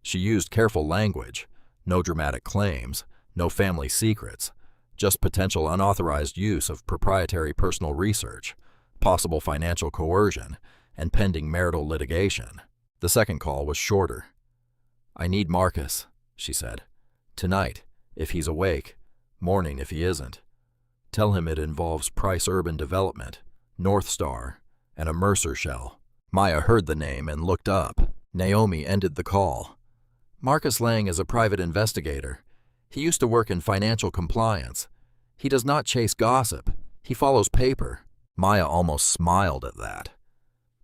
She used careful language, no dramatic claims, no family secrets, just potential unauthorized use of proprietary personal research, possible financial coercion, and pending marital litigation. The second call was shorter. "I need Marcus," she said. "Tonight, if he's awake, morning if he isn't. Tell him it involves Price Urban Development, North Star, and a Mercer shell." Maya heard the name and looked up. Naomi ended the call. "Marcus Lang is a private investigator. He used to work in financial compliance. He does not chase gossip. He follows paper." Maya almost smiled at that.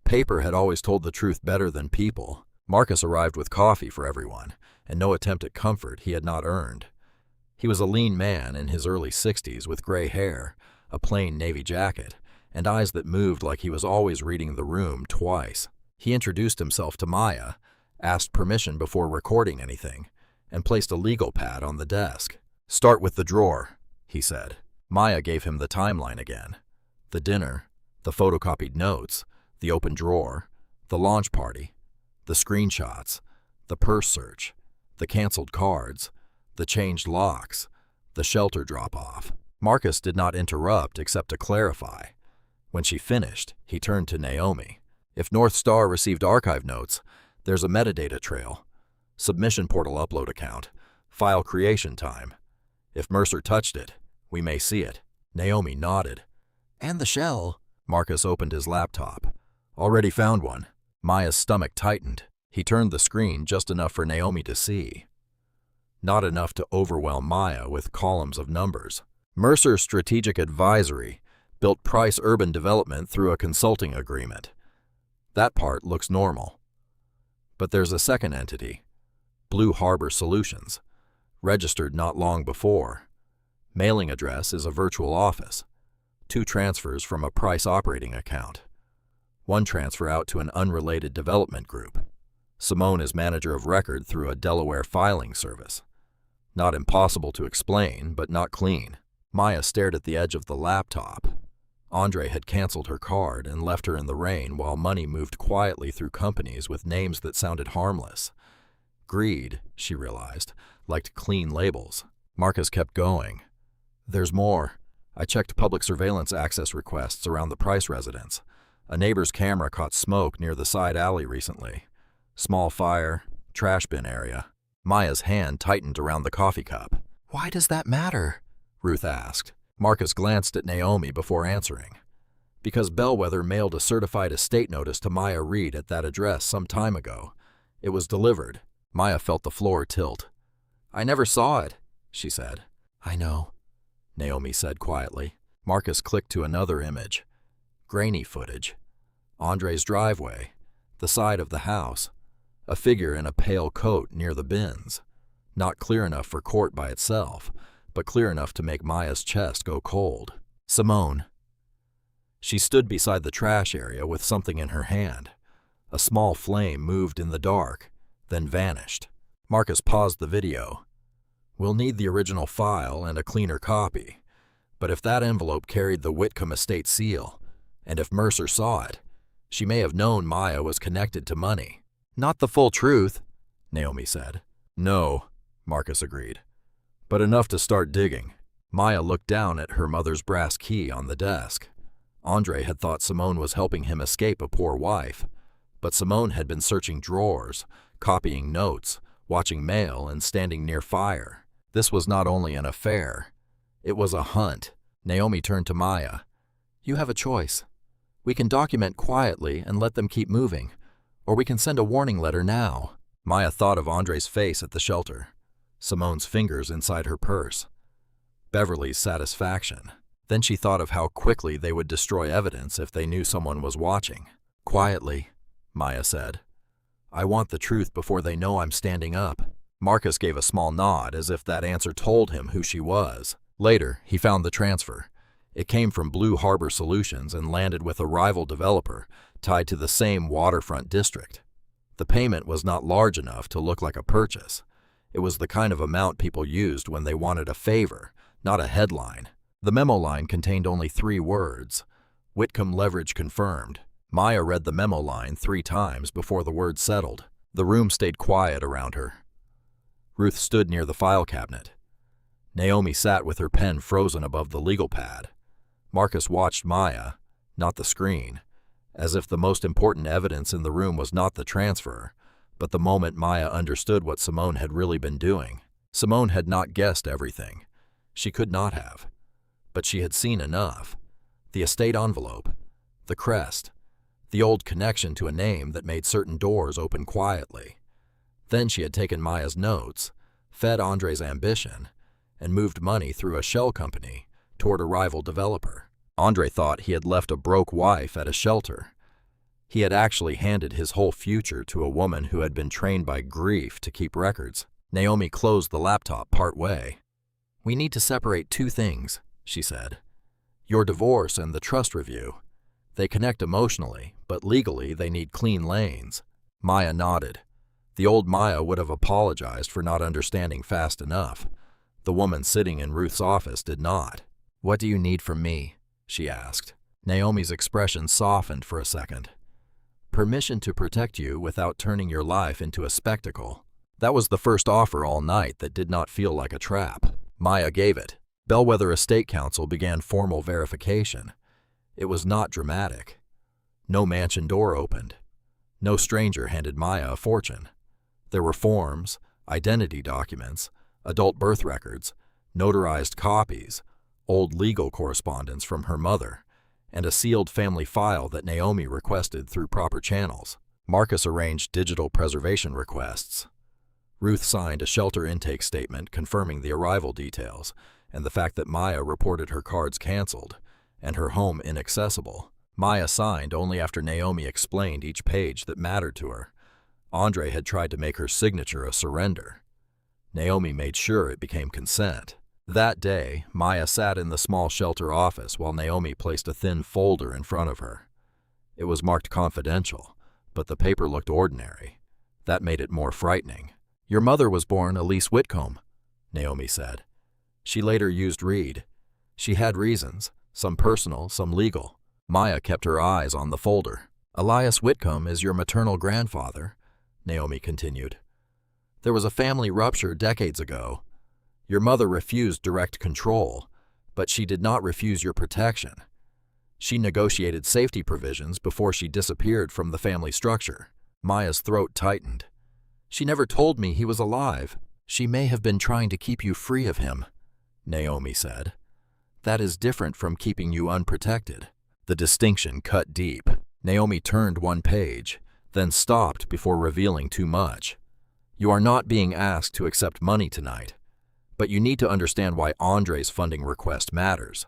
Paper had always told the truth better than people. Marcus arrived with coffee for everyone, and no attempt at comfort he had not earned. He was a lean man in his early 60s with gray hair, a plain navy jacket, and eyes that moved like he was always reading the room twice. He introduced himself to Maya, asked permission before recording anything, and placed a legal pad on the desk. "Start with the drawer," he said. Maya gave him the timeline again. The dinner, the photocopied notes, the open drawer, the launch party, the screenshots, the purse search, the canceled cards, the changed locks, the shelter drop-off. Marcus did not interrupt except to clarify. When she finished, he turned to Naomi. "If North Star received archive notes, there's a metadata trail, submission portal upload account, file creation time. If Mercer touched it, we may see it." Naomi nodded. "And the shell." Marcus opened his laptop. "Already found one." Maya's stomach tightened. He turned the screen just enough for Naomi to see. Not enough to overwhelm Maya with columns of numbers. Mercer Strategic Advisory built Price Urban Development through a consulting agreement. That part looks normal. But there's a second entity, Blue Harbor Solutions, registered not long before. Mailing address is a virtual office. 2 transfers from a Price operating account. 1 transfer out to an unrelated development group. Simone is manager of record through a Delaware filing service. Not impossible to explain, but not clean. Maya stared at the edge of the laptop. Andre had canceled her card and left her in the rain while money moved quietly through companies with names that sounded harmless. Greed, she realized, liked clean labels. Marcus kept going. "There's more. I checked public surveillance access requests around the Price residence. A neighbor's camera caught smoke near the side alley recently. Small fire, trash bin area." Maya's hand tightened around the coffee cup. "Why does that matter?" Ruth asked. Marcus glanced at Naomi before answering. "Because Bellwether mailed a certified estate notice to Maya Reed at that address some time ago. It was delivered." Maya felt the floor tilt. "I never saw it," she said. "I know," Naomi said quietly. Marcus clicked to another image. Grainy footage. Andre's driveway. The side of the house. A figure in a pale coat near the bins. Not clear enough for court by itself, but clear enough to make Maya's chest go cold. Simone. She stood beside the trash area with something in her hand. A small flame moved in the dark, then vanished. Marcus paused the video. "We'll need the original file and a cleaner copy. But if that envelope carried the Whitcomb estate seal, and if Mercer saw it, she may have known Maya was connected to money." "Not the full truth," Naomi said. "No," Marcus agreed. "But enough to start digging." Maya looked down at her mother's brass key on the desk. Andre had thought Simone was helping him escape a poor wife. But Simone had been searching drawers, copying notes, watching mail, and standing near fire. This was not only an affair, it was a hunt. Naomi turned to Maya. You have a choice. We can document quietly and let them keep moving, or we can send a warning letter now. Maya thought of Andre's face at the shelter, Simone's fingers inside her purse, Beverly's satisfaction. Then she thought of how quickly they would destroy evidence if they knew someone was watching. Quietly, Maya said. I want the truth before they know I'm standing up. Marcus gave a small nod as if that answer told him who she was. Later, he found the transfer. It came from Blue Harbor Solutions and landed with a rival developer tied to the same waterfront district. The payment was not large enough to look like a purchase. It was the kind of amount people used when they wanted a favor, not a headline. The memo line contained only 3 words. Whitcomb leverage confirmed. Maya read the memo line 3 times before the word settled. The room stayed quiet around her. Ruth stood near the file cabinet. Naomi sat with her pen frozen above the legal pad. Marcus watched Maya, not the screen, as if the most important evidence in the room was not the transfer, but the moment Maya understood what Simone had really been doing. Simone had not guessed everything. She could not have. But she had seen enough. The estate envelope, the crest, the old connection to a name that made certain doors open quietly. Then she had taken Maya's notes, fed Andre's ambition, and moved money through a shell company toward a rival developer. Andre thought he had left a broke wife at a shelter. He had actually handed his whole future to a woman who had been trained by grief to keep records. Naomi closed the laptop part way. We need to separate 2 things, she said. Your divorce and the trust review. They connect emotionally, but legally they need clean lanes. Maya nodded. The old Maya would have apologized for not understanding fast enough. The woman sitting in Ruth's office did not. What do you need from me? She asked. Naomi's expression softened for a second. Permission to protect you without turning your life into a spectacle. That was the first offer all night that did not feel like a trap. Maya gave it. Bellwether Estate Council began formal verification. It was not dramatic. No mansion door opened. No stranger handed Maya a fortune. There were forms, identity documents, adult birth records, notarized copies, old legal correspondence from her mother, and a sealed family file that Naomi requested through proper channels. Marcus arranged digital preservation requests. Ruth signed a shelter intake statement confirming the arrival details and the fact that Maya reported her cards canceled and her home inaccessible. Maya signed only after Naomi explained each page that mattered to her. Andre had tried to make her signature a surrender. Naomi made sure it became consent. That day, Maya sat in the small shelter office while Naomi placed a thin folder in front of her. It was marked confidential, but the paper looked ordinary. That made it more frightening. Your mother was born Elise Whitcomb, Naomi said. She later used Reed. She had reasons, some personal, some legal. Maya kept her eyes on the folder. Elias Whitcomb is your maternal grandfather, Naomi continued. There was a family rupture decades ago. Your mother refused direct control, but she did not refuse your protection. She negotiated safety provisions before she disappeared from the family structure. Maya's throat tightened. She never told me he was alive. She may have been trying to keep you free of him, Naomi said. That is different from keeping you unprotected. The distinction cut deep. Naomi turned one page, then stopped before revealing too much. You are not being asked to accept money tonight, but you need to understand why Andre's funding request matters.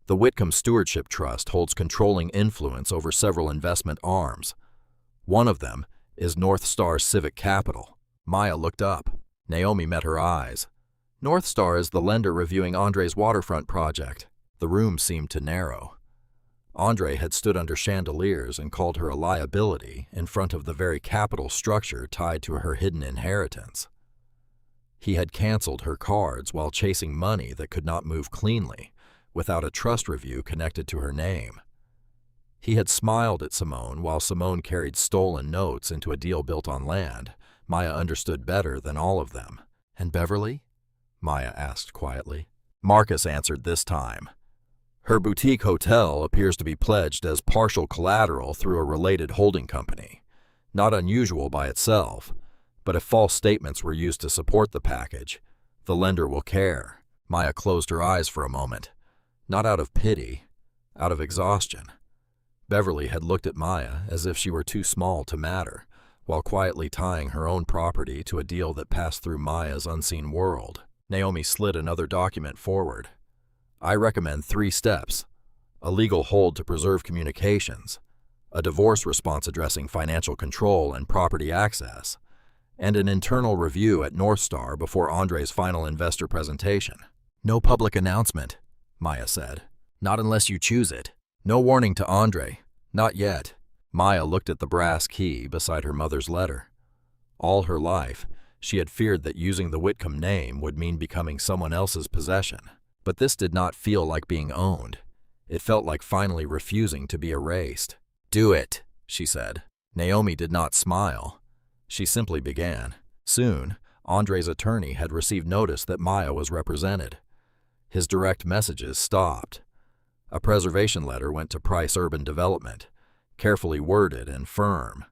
The Whitcomb Stewardship Trust holds controlling influence over several investment arms. One of them is North Star Civic Capital. Maya looked up. Naomi met her eyes. North Star is the lender reviewing Andre's waterfront project. The room seemed to narrow. Andre had stood under chandeliers and called her a liability in front of the very capital structure tied to her hidden inheritance. He had canceled her cards while chasing money that could not move cleanly, without a trust review connected to her name. He had smiled at Simone while Simone carried stolen notes into a deal built on land. Maya understood better than all of them. And Beverly? Maya asked quietly. Marcus answered this time. Her boutique hotel appears to be pledged as partial collateral through a related holding company. Not unusual by itself, but if false statements were used to support the package, the lender will care. Maya closed her eyes for a moment, not out of pity, out of exhaustion. Beverly had looked at Maya as if she were too small to matter, while quietly tying her own property to a deal that passed through Maya's unseen world. Naomi slid another document forward. I recommend 3 steps: a legal hold to preserve communications, a divorce response addressing financial control and property access, and an internal review at North Star before Andre's final investor presentation. No public announcement, Maya said. Not unless you choose it. No warning to Andre. Not yet. Maya looked at the brass key beside her mother's letter. All her life, she had feared that using the Whitcomb name would mean becoming someone else's possession. But this did not feel like being owned. It felt like finally refusing to be erased. Do it, she said. Naomi did not smile. She simply began. Soon, Andre's attorney had received notice that Maya was represented. His direct messages stopped. A preservation letter went to Price Urban Development, carefully worded and firm.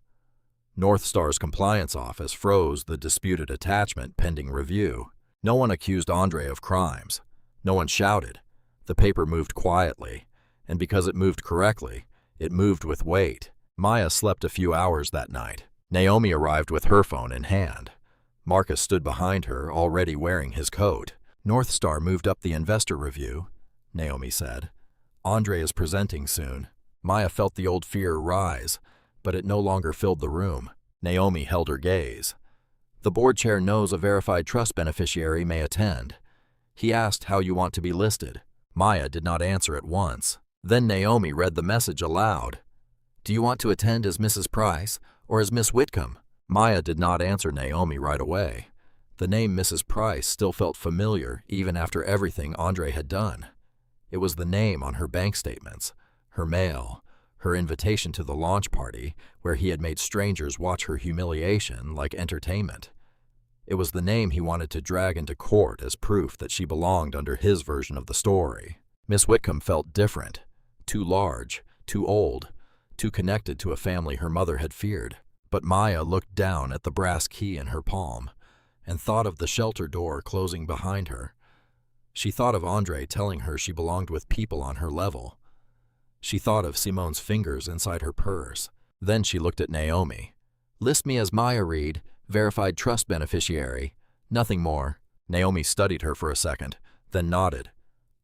North Star's compliance office froze the disputed attachment pending review. No one accused Andre of crimes. No one shouted. The paper moved quietly, and because it moved correctly, it moved with weight. Maya slept a few hours that night. Naomi arrived with her phone in hand. Marcus stood behind her, already wearing his coat. North Star moved up the investor review, Naomi said. Andre is presenting soon. Maya felt the old fear rise, but it no longer filled the room. Naomi held her gaze. The board chair knows a verified trust beneficiary may attend. He asked how you want to be listed. Maya did not answer at once. Then Naomi read the message aloud. Do you want to attend as Mrs. Price or as Miss Whitcomb? Maya did not answer Naomi right away. The name Mrs. Price still felt familiar even after everything Andre had done. It was the name on her bank statements, her mail, her invitation to the launch party where he had made strangers watch her humiliation like entertainment. It was the name he wanted to drag into court as proof that she belonged under his version of the story. Miss Whitcomb felt different, too large, too old, too connected to a family her mother had feared. But Maya looked down at the brass key in her palm and thought of the shelter door closing behind her. She thought of Andre telling her she belonged with people on her level. She thought of Simone's fingers inside her purse. Then she looked at Naomi. List me as Maya Reed, verified trust beneficiary. Nothing more. Naomi studied her for a second, then nodded.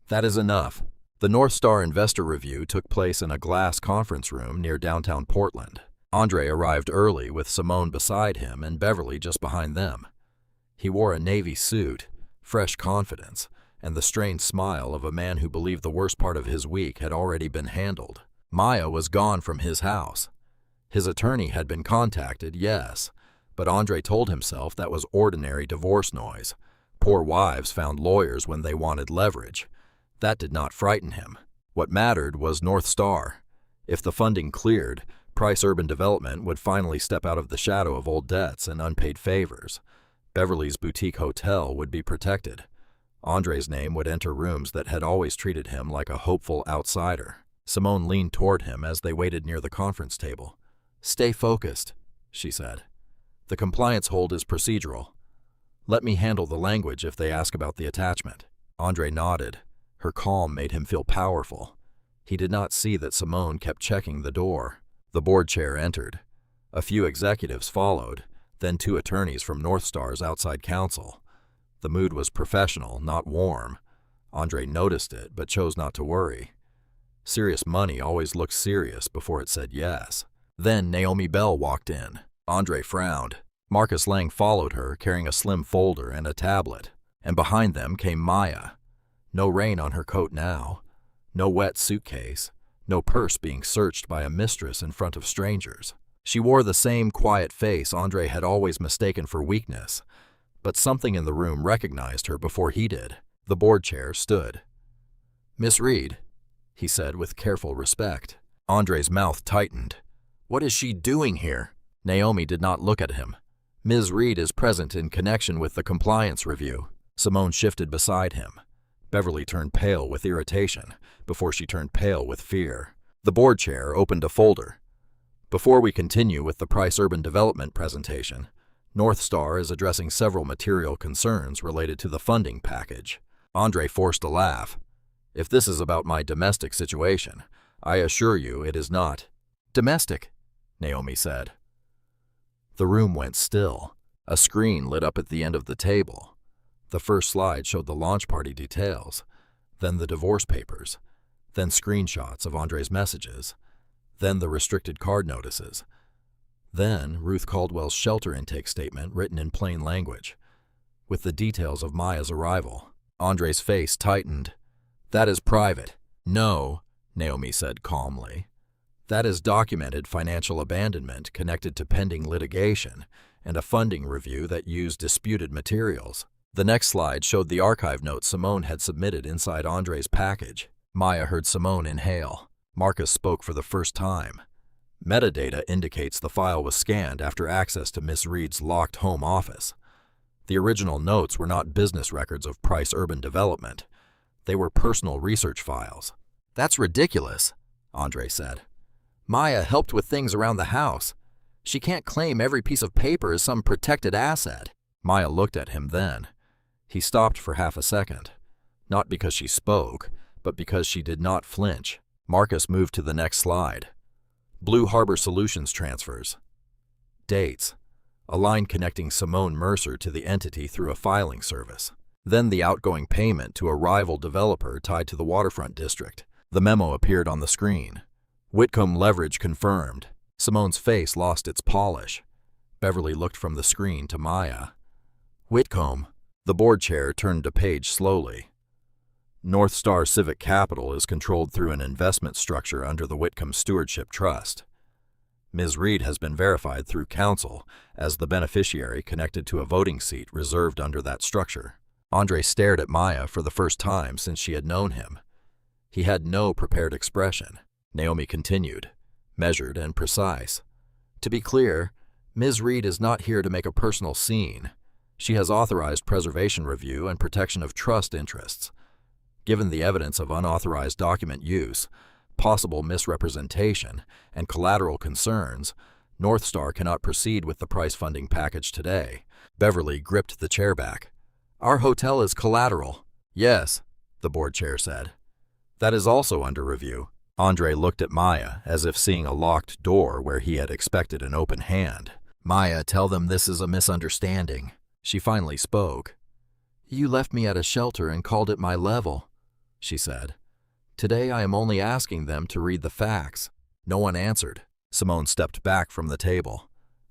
That is enough. The North Star Investor Review took place in a glass conference room near downtown Portland. Andre arrived early with Simone beside him and Beverly just behind them. He wore a navy suit, fresh confidence, and the strained smile of a man who believed the worst part of his week had already been handled. Maya was gone from his house. His attorney had been contacted, yes, but Andre told himself that was ordinary divorce noise. Poor wives found lawyers when they wanted leverage. That did not frighten him. What mattered was North Star. If the funding cleared, Price Urban Development would finally step out of the shadow of old debts and unpaid favors. Beverly's boutique hotel would be protected. Andre's name would enter rooms that had always treated him like a hopeful outsider. Simone leaned toward him as they waited near the conference table. Stay focused, she said. The compliance hold is procedural. Let me handle the language if they ask about the attachment. Andre nodded. Her calm made him feel powerful. He did not see that Simone kept checking the door. The board chair entered. A few executives followed, then 2 attorneys from North Star's outside counsel. The mood was professional, not warm. Andre noticed it, but chose not to worry. Serious money always looked serious before it said yes. Then Naomi Bell walked in. Andre frowned. Marcus Lang followed her, carrying a slim folder and a tablet. And behind them came Maya. No rain on her coat now. No wet suitcase. No purse being searched by a mistress in front of strangers. She wore the same quiet face Andre had always mistaken for weakness, but something in the room recognized her before he did. The board chair stood. Miss Reed, he said with careful respect. Andre's mouth tightened. What is she doing here? Naomi did not look at him. Ms. Reed is present in connection with the compliance review. Simone shifted beside him. Beverly turned pale with irritation before she turned pale with fear. The board chair opened a folder. Before we continue with the Price Urban Development presentation, North Star is addressing several material concerns related to the funding package. Andre forced a laugh. If this is about my domestic situation, I assure you it is not. Domestic, Naomi said. The room went still. A screen lit up at the end of the table. The first slide showed the launch party details, then the divorce papers, then screenshots of Andre's messages, then the restricted card notices, then Ruth Caldwell's shelter intake statement written in plain language, with the details of Maya's arrival. Andre's face tightened. That is private. No, Naomi said calmly. That is documented financial abandonment connected to pending litigation and a funding review that used disputed materials. The next slide showed the archive notes Simone had submitted inside Andre's package. Maya heard Simone inhale. Marcus spoke for the first time. Metadata indicates the file was scanned after access to Miss Reed's locked home office. The original notes were not business records of Price Urban Development. They were personal research files. That's ridiculous, Andre said. Maya helped with things around the house. She can't claim every piece of paper is some protected asset. Maya looked at him then. He stopped for half a second, not because she spoke, but because she did not flinch. Marcus moved to the next slide. Blue Harbor Solutions transfers. Dates. A line connecting Simone Mercer to the entity through a filing service. Then the outgoing payment to a rival developer tied to the waterfront district. The memo appeared on the screen. Whitcomb leverage confirmed. Simone's face lost its polish. Beverly looked from the screen to Maya. Whitcomb. The board chair turned a page slowly. North Star Civic Capital is controlled through an investment structure under the Whitcomb Stewardship Trust. Ms. Reed has been verified through counsel as the beneficiary connected to a voting seat reserved under that structure. Andre stared at Maya for the first time since she had known him. He had no prepared expression. Naomi continued, measured and precise. To be clear, Ms. Reed is not here to make a personal scene. She has authorized preservation review and protection of trust interests. Given the evidence of unauthorized document use, possible misrepresentation, and collateral concerns, North Star cannot proceed with the Price funding package today. Beverly gripped the chair back. Our hotel is collateral. Yes, the board chair said. That is also under review. Andre looked at Maya as if seeing a locked door where he had expected an open hand. Maya, tell them this is a misunderstanding. She finally spoke. You left me at a shelter and called it my level, she said. Today I am only asking them to read the facts. No one answered. Simone stepped back from the table.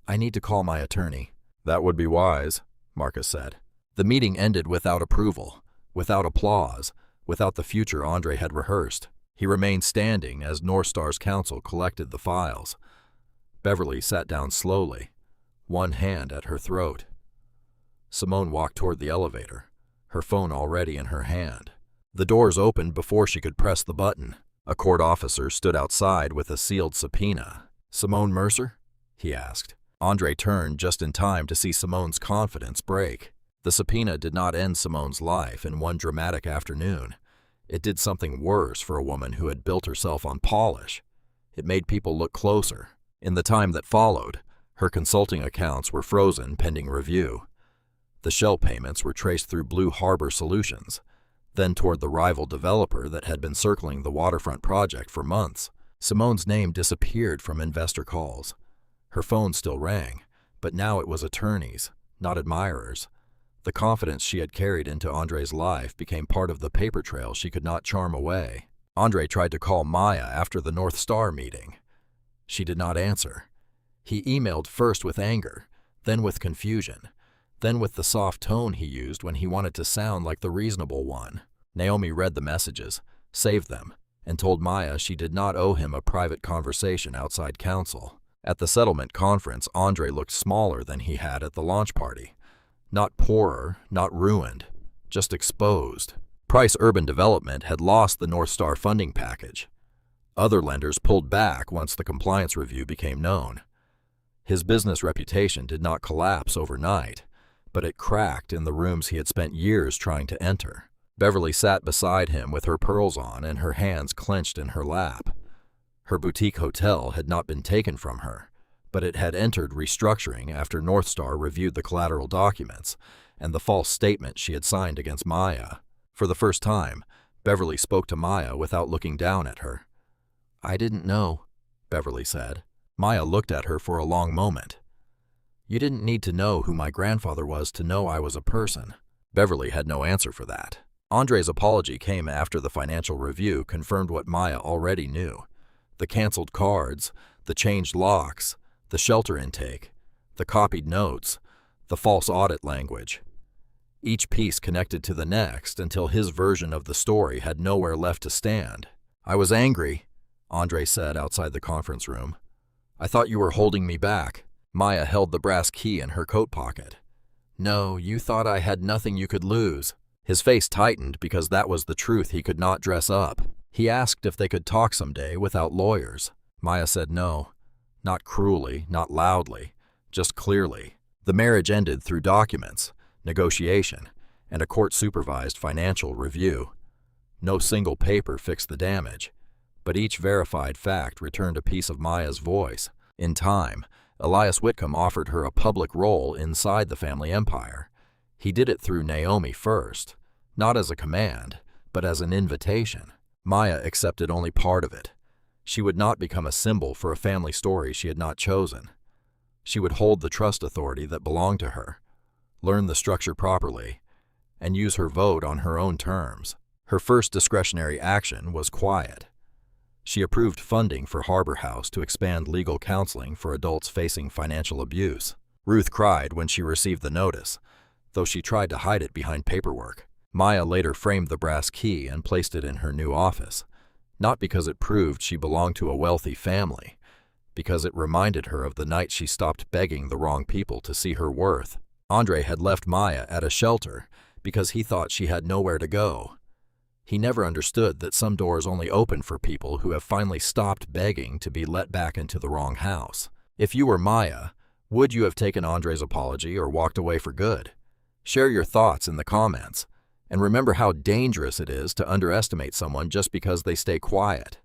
I need to call my attorney. That would be wise, Marcus said. The meeting ended without approval, without applause, without the future Andre had rehearsed. He remained standing as North Star's counsel collected the files. Beverly sat down slowly, one hand at her throat. Simone walked toward the elevator, her phone already in her hand. The doors opened before she could press the button. A court officer stood outside with a sealed subpoena. Simone Mercer? He asked. Andre turned just in time to see Simone's confidence break. The subpoena did not end Simone's life in one dramatic afternoon. It did something worse for a woman who had built herself on polish. It made people look closer. In the time that followed, her consulting accounts were frozen pending review. The shell payments were traced through Blue Harbor Solutions, then toward the rival developer that had been circling the waterfront project for months. Simone's name disappeared from investor calls. Her phone still rang, but now it was attorneys, not admirers. The confidence she had carried into Andre's life became part of the paper trail she could not charm away. Andre tried to call Maya after the North Star meeting. She did not answer. He emailed first with anger, then with confusion, then with the soft tone he used when he wanted to sound like the reasonable one. Naomi read the messages, saved them, and told Maya she did not owe him a private conversation outside counsel. At the settlement conference, Andre looked smaller than he had at the launch party. Not poorer, not ruined, just exposed. Price Urban Development had lost the North Star funding package. Other lenders pulled back once the compliance review became known. His business reputation did not collapse overnight, but it cracked in the rooms he had spent years trying to enter. Beverly sat beside him with her pearls on and her hands clenched in her lap. Her boutique hotel had not been taken from her, but it had entered restructuring after North Star reviewed the collateral documents and the false statement she had signed against Maya. For the first time, Beverly spoke to Maya without looking down at her. "I didn't know," Beverly said. Maya looked at her for a long moment. "You didn't need to know who my grandfather was to know I was a person." Beverly had no answer for that. Andre's apology came after the financial review confirmed what Maya already knew. The canceled cards, the changed locks, the shelter intake, the copied notes, the false audit language. Each piece connected to the next until his version of the story had nowhere left to stand. "I was angry," Andre said outside the conference room. "I thought you were holding me back." Maya held the brass key in her coat pocket. "No, you thought I had nothing you could lose." His face tightened because that was the truth he could not dress up. He asked if they could talk someday without lawyers. Maya said no. Not cruelly, not loudly, just clearly. The marriage ended through documents, negotiation, and a court-supervised financial review. No single paper fixed the damage, but each verified fact returned a piece of Maya's voice. In time, Elias Whitcomb offered her a public role inside the family empire. He did it through Naomi first, not as a command, but as an invitation. Maya accepted only part of it. She would not become a symbol for a family story she had not chosen. She would hold the trust authority that belonged to her, learn the structure properly, and use her vote on her own terms. Her first discretionary action was quiet. She approved funding for Harbor House to expand legal counseling for adults facing financial abuse. Ruth cried when she received the notice, though she tried to hide it behind paperwork. Maya later framed the brass key and placed it in her new office, not because it proved she belonged to a wealthy family, because it reminded her of the night she stopped begging the wrong people to see her worth. Andre had left Maya at a shelter because he thought she had nowhere to go. He never understood that some doors only open for people who have finally stopped begging to be let back into the wrong house. If you were Maya, would you have taken Andre's apology or walked away for good? Share your thoughts in the comments, and remember how dangerous it is to underestimate someone just because they stay quiet.